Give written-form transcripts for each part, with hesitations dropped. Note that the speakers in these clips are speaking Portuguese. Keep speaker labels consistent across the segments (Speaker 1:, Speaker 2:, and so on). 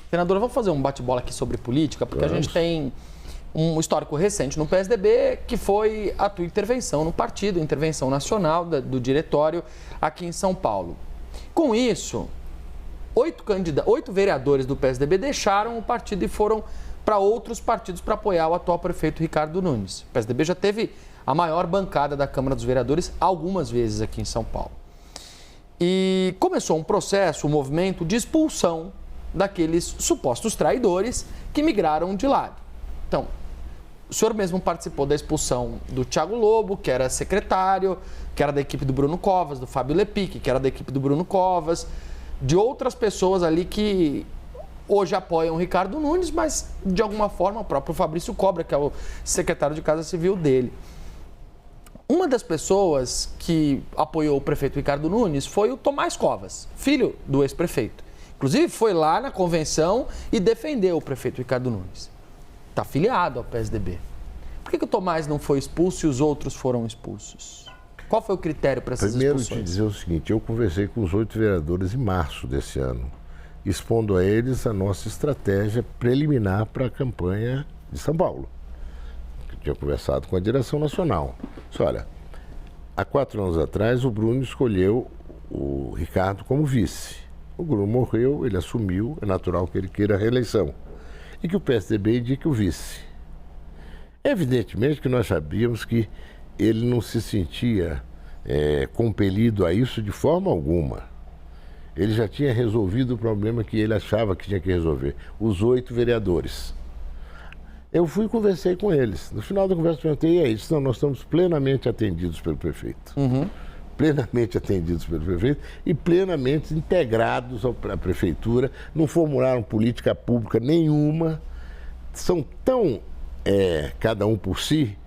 Speaker 1: Senadora, vamos fazer um bate-bola aqui sobre política, porque a gente tem um histórico recente no PSDB, que foi a tua intervenção no partido, intervenção nacional do diretório aqui em São Paulo. Com isso, 8 vereadores do PSDB deixaram o partido e foram para outros partidos para apoiar o atual prefeito Ricardo Nunes. O PSDB já teve a maior bancada da Câmara dos Vereadores algumas vezes aqui em São Paulo. E começou um processo, um movimento de expulsão daqueles supostos traidores que migraram de lado. Então, o senhor mesmo participou da expulsão do Thiago Lobo, que era secretário, que era da equipe do Bruno Covas, do Fábio Lepic, que era da equipe do Bruno Covas, de outras pessoas ali que hoje apoiam o Ricardo Nunes, mas de alguma forma o próprio Fabrício Cobra, que é o secretário de Casa Civil dele. Uma das pessoas que apoiou o prefeito Ricardo Nunes foi o Tomás Covas, filho do ex-prefeito. Inclusive foi lá na convenção e defendeu o prefeito Ricardo Nunes. Está afiliado ao PSDB. Por que o Tomás não foi expulso e os outros foram expulsos? Qual foi o critério para essas expulsões?
Speaker 2: Primeiro, te dizer o seguinte, eu conversei com os 8 vereadores em março desse ano, expondo a eles a nossa estratégia preliminar para a campanha de São Paulo. Eu tinha conversado com a direção nacional. Disse, olha, há 4 anos atrás o Bruno escolheu o Ricardo como vice. O Bruno morreu, ele assumiu, é natural que ele queira a reeleição. E que o PSDB indique o vice. Evidentemente que nós sabíamos que ele não se sentia compelido a isso de forma alguma. Ele já tinha resolvido o problema que ele achava que tinha que resolver. Os 8 vereadores. Eu fui e conversei com eles. No final da conversa eu perguntei, e aí? Não, nós estamos plenamente atendidos pelo prefeito. Plenamente atendidos pelo prefeito e plenamente integrados à prefeitura, não formularam política pública nenhuma, são tão cada um por si,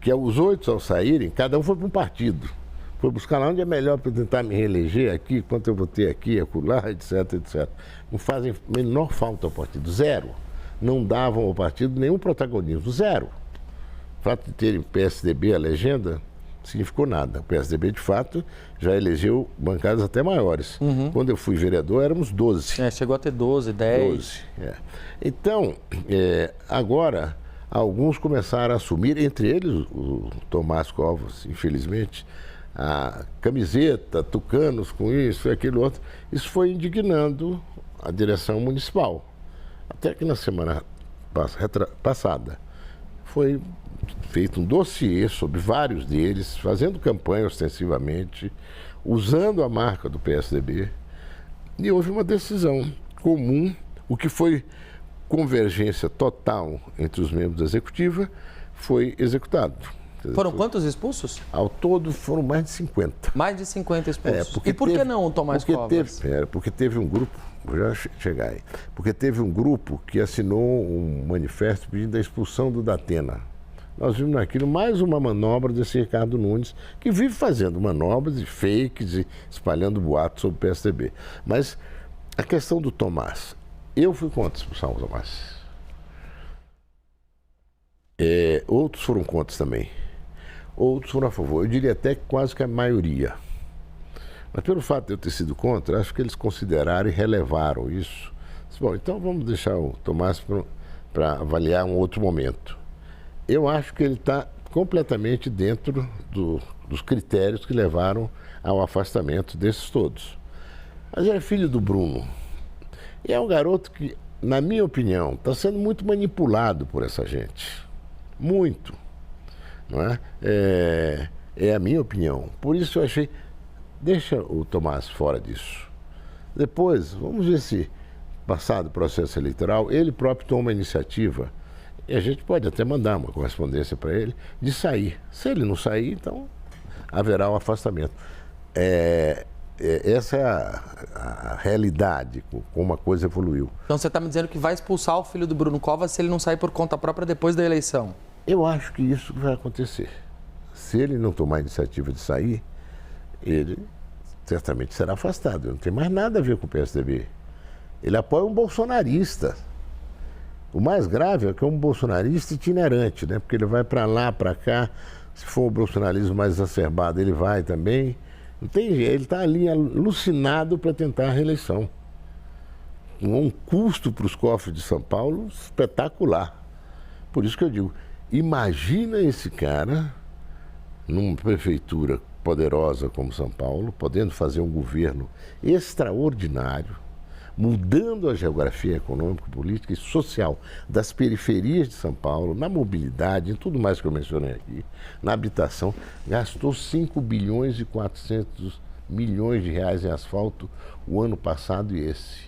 Speaker 2: que os 8 ao saírem, cada um foi para um partido, foi buscar lá onde é melhor para tentar me reeleger aqui, quanto eu vou ter aqui, acolá, etc, etc. Não fazem menor falta ao partido, zero. Não davam ao partido nenhum protagonismo, zero. O fato de terem PSDB, a legenda, significou nada. O PSDB, de fato, já elegeu bancadas até maiores. Quando eu fui vereador, éramos 12.
Speaker 1: Chegou a ter 12, 10.
Speaker 2: 12, Então, agora, alguns começaram a assumir, entre eles o Tomás Covas, infelizmente, a camiseta, tucanos com isso e aquilo outro. Isso foi indignando a direção municipal. Até que na semana passada foi feito um dossiê sobre vários deles, fazendo campanha ostensivamente, usando a marca do PSDB, e houve uma decisão comum, o que foi convergência total entre os membros da executiva, foi executado.
Speaker 1: Foram quantos expulsos?
Speaker 2: Ao todo foram mais de 50.
Speaker 1: Mais de 50 expulsos. E por que não o Tomás Covas?
Speaker 2: Porque teve um grupo, vou já chegar aí, porque teve um grupo que assinou um manifesto pedindo a expulsão do Datena. Nós vimos naquilo mais uma manobra desse Ricardo Nunes, que vive fazendo manobras e fakes e espalhando boatos sobre o PSDB. Mas a questão do Tomás, eu fui contra expulsar o Tomás. Outros foram contra também. Outros foram a favor. Eu diria até que quase que a maioria. Mas pelo fato de eu ter sido contra, acho que eles consideraram e relevaram isso. Bom, então vamos deixar o Tomás para avaliar um outro momento. Eu acho que ele está completamente dentro dos critérios que levaram ao afastamento desses todos. Mas ele é filho do Bruno. E é um garoto que, na minha opinião, está sendo muito manipulado por essa gente. Muito. Não é? É a minha opinião. Por isso eu achei, deixa o Tomás fora disso. Depois, vamos ver se, passado o processo eleitoral, ele próprio toma a iniciativa. E a gente pode até mandar uma correspondência para ele de sair. Se ele não sair, então haverá o afastamento. Essa é a realidade, como a coisa evoluiu.
Speaker 1: Então você está me dizendo que vai expulsar o filho do Bruno Covas se ele não sair por conta própria depois da eleição?
Speaker 2: Eu acho que isso vai acontecer. Se ele não tomar a iniciativa de sair, ele certamente será afastado. Não tem mais nada a ver com o PSDB. Ele apoia um bolsonarista. O mais grave é que é um bolsonarista itinerante, né? Porque ele vai para lá, para cá. Se for o bolsonarismo mais exacerbado, ele vai também. Não tem jeito, ele está ali alucinado para tentar a reeleição. com um custo para os cofres de São Paulo espetacular. Por isso que eu digo, imagina esse cara numa prefeitura poderosa como São Paulo, podendo fazer um governo extraordinário, mudando a geografia econômica, política e social das periferias de São Paulo, na mobilidade, em tudo mais que eu mencionei aqui, na habitação, gastou 5 bilhões e 400 milhões de reais em asfalto o ano passado e esse.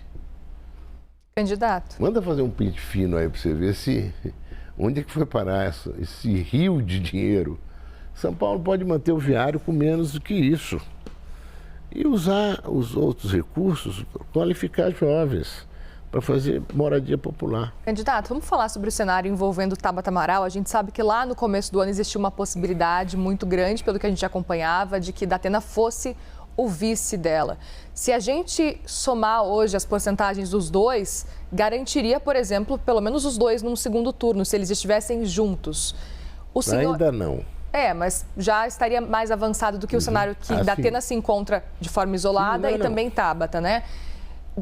Speaker 3: Candidato.
Speaker 2: Manda fazer um pente fino aí para você ver onde é que foi parar esse rio de dinheiro. São Paulo pode manter o viário com menos do que isso. E usar os outros recursos, qualificar jovens para fazer moradia popular.
Speaker 3: Candidato, vamos falar sobre o cenário envolvendo Tabata Amaral. A gente sabe que lá no começo do ano existia uma possibilidade muito grande, pelo que a gente acompanhava, de que Datena fosse o vice dela. Se a gente somar hoje as porcentagens dos dois, garantiria, por exemplo, pelo menos os dois num segundo turno, se eles estivessem juntos. O senhor...
Speaker 2: Ainda não.
Speaker 3: Mas já estaria mais avançado do que o cenário que Datena se encontra de forma isolada e também Tabata, né?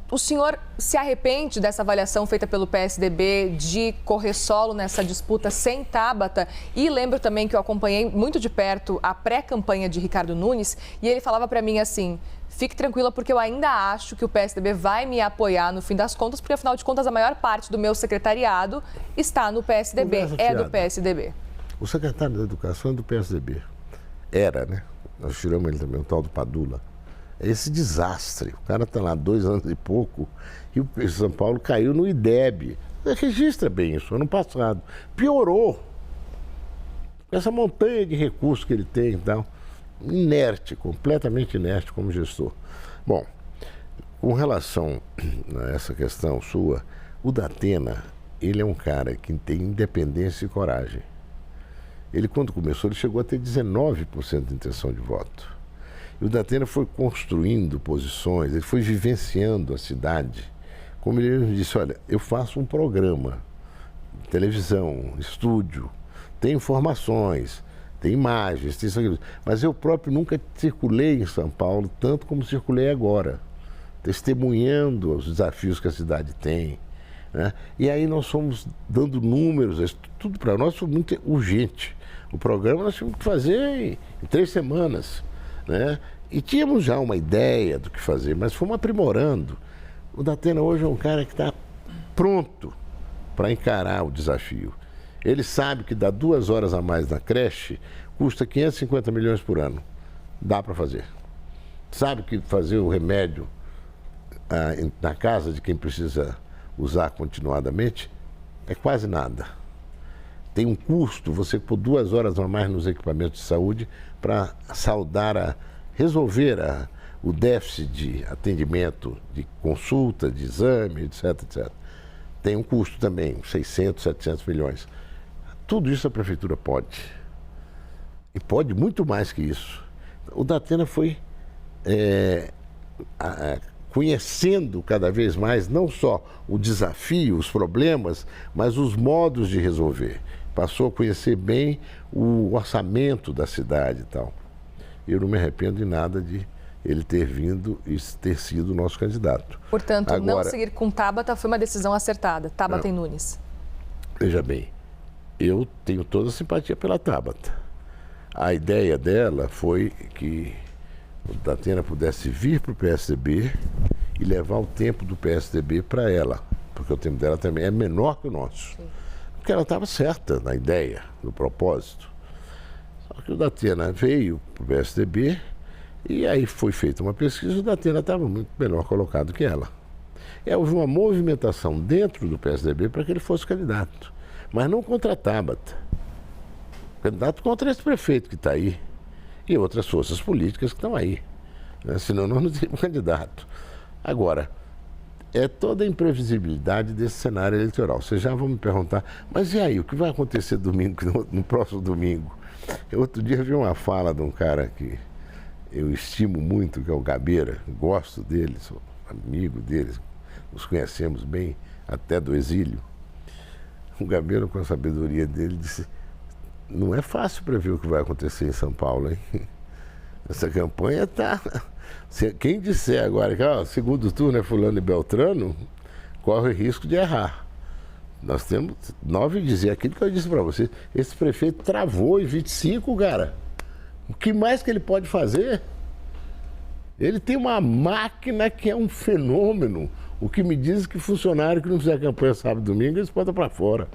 Speaker 3: O senhor se arrepende dessa avaliação feita pelo PSDB de correr solo nessa disputa sem Tabata? E lembro também que eu acompanhei muito de perto a pré-campanha de Ricardo Nunes e ele falava para mim assim: fique tranquila porque eu ainda acho que o PSDB vai me apoiar no fim das contas, porque afinal de contas a maior parte do meu secretariado está no PSDB, é do PSDB.
Speaker 2: O secretário da Educação é do PSDB. Era, né? Nós tiramos ele também, o tal do Padula. É esse desastre. O cara está lá 2 anos e pouco e o São Paulo caiu no IDEB. Registra bem isso, ano passado. Piorou. Essa montanha de recursos que ele tem, então, inerte, completamente inerte como gestor. Bom, com relação a essa questão sua, o Datena, ele é um cara que tem independência e coragem. Ele, quando começou, ele chegou a ter 19% de intenção de voto. E o Datena foi construindo posições, ele foi vivenciando a cidade. Como ele mesmo disse, olha, eu faço um programa, televisão, estúdio, tem informações, tem imagens, tem isso aqui, mas eu próprio nunca circulei em São Paulo tanto como circulei agora, testemunhando os desafios que a cidade tem. Né? E aí nós fomos dando números, tudo para nós foi muito urgente. O programa nós tínhamos que fazer em 3 semanas, né? E tínhamos já uma ideia do que fazer, mas fomos aprimorando. O Datena hoje é um cara que está pronto para encarar o desafio. Ele sabe que dar 2 horas a mais na creche custa 550 milhões por ano. Dá para fazer. Sabe que fazer o remédio na casa de quem precisa usar continuadamente é quase nada. Tem um custo você pôr 2 horas a mais nos equipamentos de saúde para resolver o déficit de atendimento, de consulta, de exame, etc, etc. Tem um custo também, 600, 700 milhões. Tudo isso a prefeitura pode. E pode muito mais que isso. O Datena foi conhecendo cada vez mais não só o desafio, os problemas, mas os modos de resolver. Passou a conhecer bem o orçamento da cidade e tal. Eu não me arrependo de nada de ele ter vindo e ter sido o nosso candidato.
Speaker 3: Portanto, agora, não seguir com Tabata foi uma decisão acertada, Tabata e Nunes.
Speaker 2: Veja bem, eu tenho toda a simpatia pela Tabata. A ideia dela foi que o Datena pudesse vir para o PSDB e levar o tempo do PSDB para ela, porque o tempo dela também é menor que o nosso. Sim. Porque ela estava certa na ideia, no propósito. Só que o Datena veio para o PSDB e aí foi feita uma pesquisa e o Datena estava muito melhor colocado que ela. E houve uma movimentação dentro do PSDB para que ele fosse candidato, mas não contra a Tabata. Candidato contra esse prefeito que está aí e outras forças políticas que estão aí. Né? Senão nós não teríamos candidato. Agora, é toda a imprevisibilidade desse cenário eleitoral. Vocês já vão me perguntar, mas e aí, o que vai acontecer no próximo domingo? Outro dia eu vi uma fala de um cara que eu estimo muito, que é o Gabeira, gosto dele, sou amigo dele, nos conhecemos bem até do exílio. O Gabeira, com a sabedoria dele, disse: não é fácil prever o que vai acontecer em São Paulo, hein? Essa campanha está... Quem disser agora que segundo turno é fulano e beltrano, corre o risco de errar. Nós temos 9 dizer aquilo que eu disse para você. Esse prefeito travou em 25, cara. O que mais que ele pode fazer? Ele tem uma máquina que é um fenômeno. O que me diz que funcionário que não fizer campanha sábado e domingo, eles botam para fora.